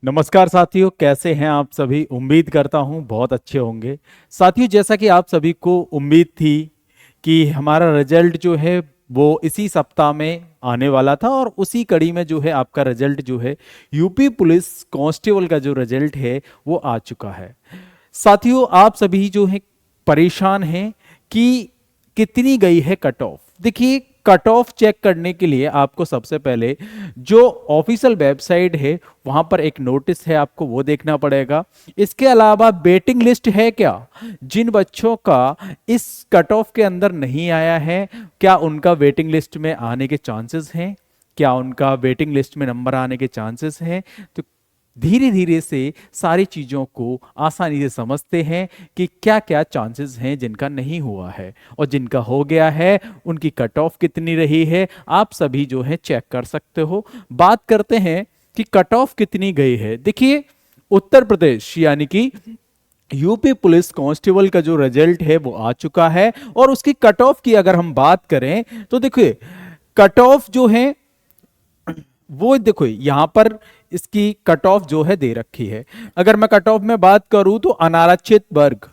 नमस्कार साथियों, कैसे हैं आप सभी। उम्मीद करता हूं बहुत अच्छे होंगे। साथियों, जैसा कि आप सभी को उम्मीद थी कि हमारा रिजल्ट जो है वो इसी सप्ताह में आने वाला था और उसी कड़ी में जो है आपका रिजल्ट जो है यूपी पुलिस कांस्टेबल का जो रिजल्ट है वो आ चुका है। साथियों, आप सभी जो है परेशान हैं कि कितनी गई है कट ऑफ। देखिए, कट ऑफ चेक करने के लिए आपको सबसे पहले जो ऑफिशियल वेबसाइट है वहां पर एक नोटिस है, आपको वो देखना पड़ेगा। इसके अलावा वेटिंग लिस्ट है क्या, जिन बच्चों का इस कट ऑफ के अंदर नहीं आया है, क्या उनका वेटिंग लिस्ट में आने के चांसेस हैं, क्या उनका वेटिंग लिस्ट में नंबर आने के चांसेस हैं। तो धीरे धीरे से सारी चीज़ों को आसानी से समझते हैं कि क्या क्या चांसेस हैं जिनका नहीं हुआ है और जिनका हो गया है उनकी कट ऑफ कितनी रही है। आप सभी जो है चेक कर सकते हो। बात करते हैं कि कट ऑफ कितनी गई है। देखिए, उत्तर प्रदेश यानी कि यूपी पुलिस कांस्टेबल का जो रिजल्ट है वो आ चुका है और उसकी कट ऑफ की अगर हम बात करें तो देखिए, कट ऑफ जो है वो देखो यहां पर इसकी कट ऑफ जो है दे रखी है। अगर मैं कट ऑफ में बात करूं तो अनारक्षित वर्ग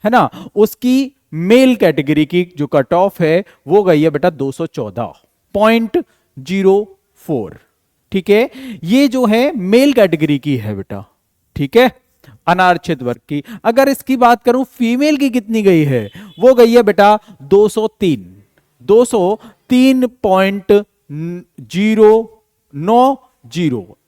है ना, उसकी मेल कैटेगरी की जो कट ऑफ है वो गई है बेटा 214.04। ठीक है, ये जो है मेल कैटेगरी की है बेटा। ठीक है, अनारक्षित वर्ग की। अगर इसकी बात करूं फीमेल की कितनी गई है, वो गई है बेटा 203.090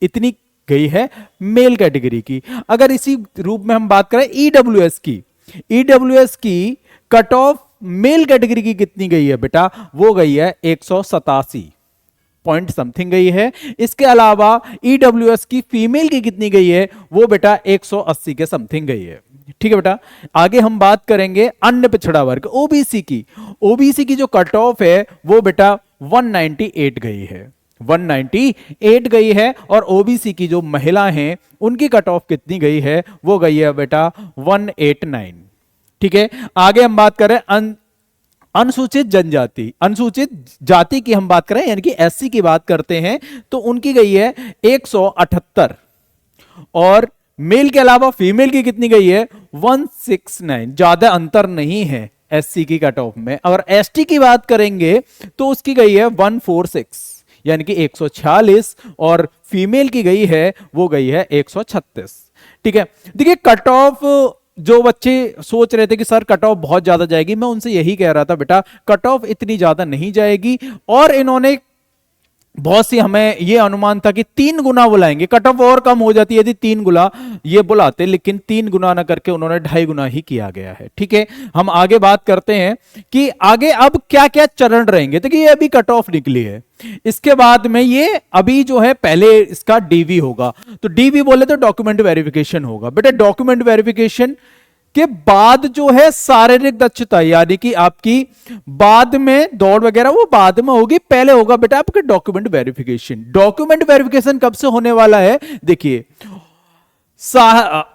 इतनी गई है मेल कैटेगरी की। अगर इसी रूप में हम बात करें ईडब्ल्यूएस की, ईडब्ल्यूएस की कट ऑफ मेल कैटेगरी की कितनी गई है बेटा, वो गई है 187 पॉइंट समथिंग गई है। इसके अलावा ईडब्ल्यूएस की फीमेल की कितनी गई है, वो बेटा 180 के समथिंग गई है। ठीक है बेटा, आगे हम बात करेंगे अन्य पिछड़ा वर्ग ओबीसी की। ओबीसी की जो कट ऑफ है वो बेटा 198 गई है, 198 गई है। और ओबीसी की जो महिला हैं उनकी कट ऑफ कितनी गई है, वो गई है बेटा 189। ठीक है, आगे हम बात करें अनुसूचित जनजाति, अनुसूचित जाति की हम बात करें यानी कि एससी की बात करते हैं तो उनकी गई है 178। और मेल के अलावा फीमेल की कितनी गई है 169। ज्यादा अंतर नहीं है एससी की कट ऑफ में। अगर एसटी की बात करेंगे तो उसकी गई है 146 यानी कि 146 और फीमेल की गई है वो गई है 136। ठीक है, देखिए कट ऑफ जो बच्चे सोच रहे थे कि सर कट ऑफ बहुत ज्यादा जाएगी, मैं उनसे यही कह रहा था बेटा कट ऑफ इतनी ज्यादा नहीं जाएगी। और इन्होंने बहुत सी हमें यह अनुमान था कि 3 गुना बुलाएंगे, कट ऑफ और कम हो जाती है यदि 3 गुना ये बुलाते, लेकिन 3 गुना ना करके उन्होंने 2.5 गुना ही किया गया है। ठीक है, हम आगे बात करते हैं कि आगे अब क्या क्या चरण रहेंगे। देखिए, ये अभी कट ऑफ निकली है, इसके बाद में ये अभी जो है पहले इसका डीवी होगा। तो डीवी बोले तो डॉक्यूमेंट वेरिफिकेशन होगा बेटा। डॉक्यूमेंट वेरिफिकेशन के बाद जो है शारीरिक दक्षता यानी कि आपकी बाद में दौड़ वगैरह वो बाद में होगी, पहले होगा बेटा आपके डॉक्यूमेंट वेरिफिकेशन। डॉक्यूमेंट वेरिफिकेशन कब से होने वाला है, देखिए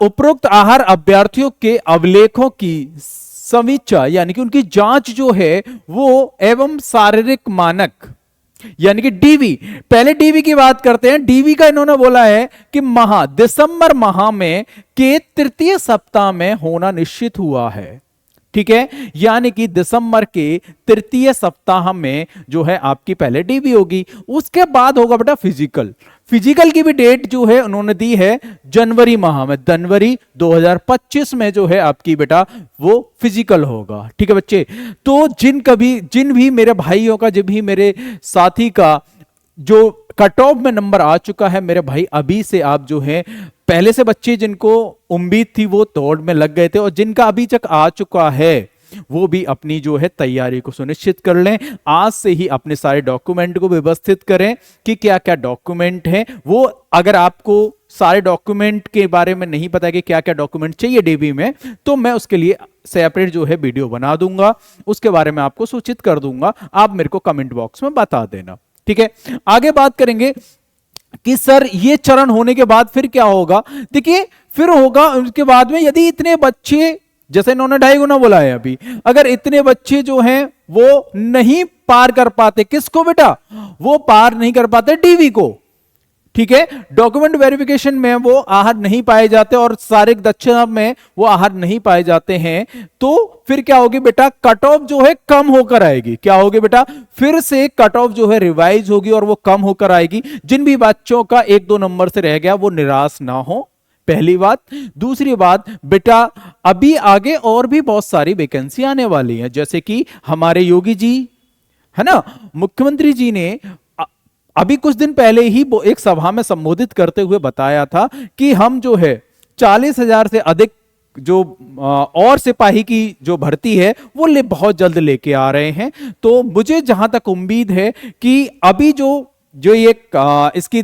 उपरोक्त आहार अभ्यर्थियों के अवलेखों की समीक्षा यानी कि उनकी जांच जो है वो एवं शारीरिक मानक यानी कि डीवी। पहले डीवी की बात करते हैं। डीवी का इन्होंने बोला है कि दिसंबर माह में के तृतीय सप्ताह में होना निश्चित हुआ है। ठीक है, यानी कि दिसंबर के तृतीय सप्ताह में जो है आपकी पहले डीवी होगी, उसके बाद होगा बेटा फिजिकल। फिजिकल की भी डेट जो है उन्होंने दी है जनवरी माह में, जनवरी 2025 में जो है आपकी बेटा वो फिजिकल होगा। ठीक है बच्चे, तो जिन भी मेरे भाइयों का, जब भी मेरे साथी का जो कट ऑफ में नंबर आ चुका है, मेरे भाई अभी से आप जो है पहले से बच्चे जिनको उम्मीद थी वो दौड़ में लग गए थे और जिनका अभी तक आ चुका है वो भी अपनी जो है तैयारी को सुनिश्चित कर लें। आज से ही अपने सारे डॉक्यूमेंट को व्यवस्थित करें कि क्या क्या डॉक्यूमेंट हैं वो। अगर आपको सारे डॉक्यूमेंट के बारे में नहीं पता कि क्या क्या डॉक्यूमेंट चाहिए डीबी में, तो मैं उसके लिए सेपरेट जो है वीडियो बना दूंगा, उसके बारे में आपको सूचित कर दूंगा। आप मेरे को कमेंट बॉक्स में बता देना। ठीक है, आगे बात करेंगे कि सर ये चरण होने के बाद फिर क्या होगा। देखिए, फिर होगा उसके बाद में यदि इतने बच्चे, जैसे इन्होंने 2.5 गुना बोला है अभी, अगर इतने बच्चे जो हैं वो नहीं पार कर पाते, किसको बेटा, वो पार नहीं कर पाते डीवी को। ठीक है, डॉक्यूमेंट वेरिफिकेशन में वो आहर नहीं पाए जाते और शारीरिक दक्षता में वो आहर नहीं पाए जाते हैं, तो फिर क्या होगी बेटा, कट ऑफ जो है कम होकर आएगी। क्या होगी बेटा, फिर से कट ऑफ जो है रिवाइज होगी और वो कम होकर आएगी। जिन भी बच्चों का 1-2 नंबर से रह गया वो निराश ना हो, पहली बात। दूसरी बात बेटा, अभी आगे और भी बहुत सारी वैकेंसी आने वाली है, जैसे कि हमारे योगी जी है ना, मुख्यमंत्री जी ने अभी कुछ दिन पहले ही वो एक सभा में संबोधित करते हुए बताया था कि हम जो है 40,000 से अधिक जो और सिपाही की जो भर्ती है वो बहुत जल्द लेके आ रहे हैं। तो मुझे जहां तक उम्मीद है कि अभी जो ये इसकी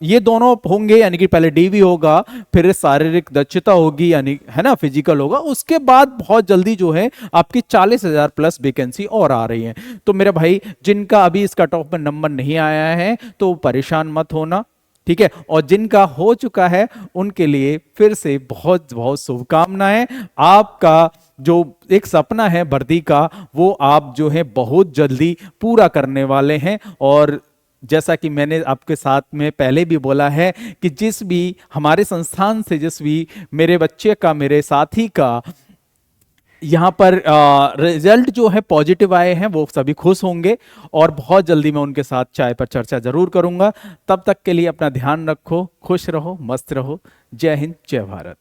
ये दोनों होंगे, यानी कि पहले डीवी होगा, फिर शारीरिक दक्षता होगी, यानी है ना फिजिकल होगा, उसके बाद बहुत जल्दी जो है आपकी 40,000 प्लस वैकेंसी और आ रही है। तो मेरे भाई, जिनका अभी इस कट ऑफ में नंबर नहीं आया है तो परेशान मत होना, ठीक है, और जिनका हो चुका है उनके लिए फिर से बहुत बहुत शुभकामनाएं। आपका जो एक सपना है वर्दी का, वो आप जो है बहुत जल्दी पूरा करने वाले हैं। और जैसा कि मैंने आपके साथ में पहले भी बोला है कि जिस भी हमारे संस्थान से जिस भी मेरे बच्चे का, मेरे साथी का यहाँ पर रिजल्ट जो है पॉजिटिव आए हैं, वो सभी खुश होंगे और बहुत जल्दी मैं उनके साथ चाय पर चर्चा जरूर करूंगा। तब तक के लिए अपना ध्यान रखो, खुश रहो, मस्त रहो। जय हिंद, जय भारत।